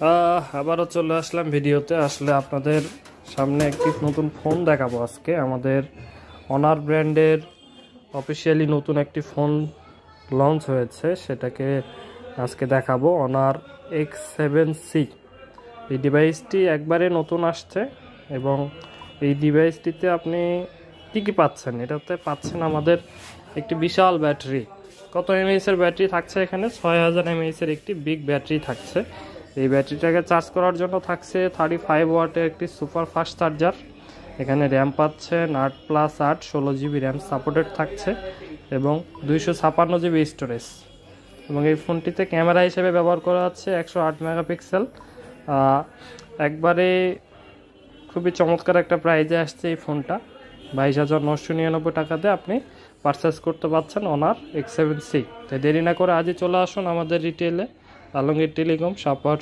আবারও চলে আসলাম ভিডিওতে। আসলে আপনাদের সামনে একটি নতুন ফোন দেখাবো আজকে। আমাদের অনার ব্র্যান্ডের অফিসিয়ালি নতুন একটি ফোন লঞ্চ হয়েছে, সেটাকে আজকে দেখাবো। অনার X7C এই ডিভাইসটি একবারে নতুন আসছে এবং এই ডিভাইসটিতে আপনি কী পাচ্ছেন, এটাতে পাচ্ছেন আমাদের একটি বিশাল ব্যাটারি। কত এমএএইচের ব্যাটারি থাকছে এখানে? 6000 এমএএইচের একটি বিগ ব্যাটারি থাকছে। এই ব্যাটারিটাকে চার্জ করার জন্য থাকছে 35 ওয়াটের একটি সুপার ফাস্ট চার্জার। এখানে র্যাম পাচ্ছেন 8+8 16GB র্যাম সাপোর্টেড থাকছে এবং 256GB স্টোরেজ। এবং এই ফোনটিতে ক্যামেরা হিসেবে ব্যবহার করা হচ্ছে 108 মেগাপিক্সেল। একবারে খুবই চমৎকার একটা প্রাইজে আসছে এই ফোনটা। 22,999 টাকাতে আপনি পারচেস করতে পারছেন অনার X7C। তাই দেরি না করে আজই চলে আসুন আমাদের রিটেলে, আলমগীর টেলিকম, শাপওয়ার্ড।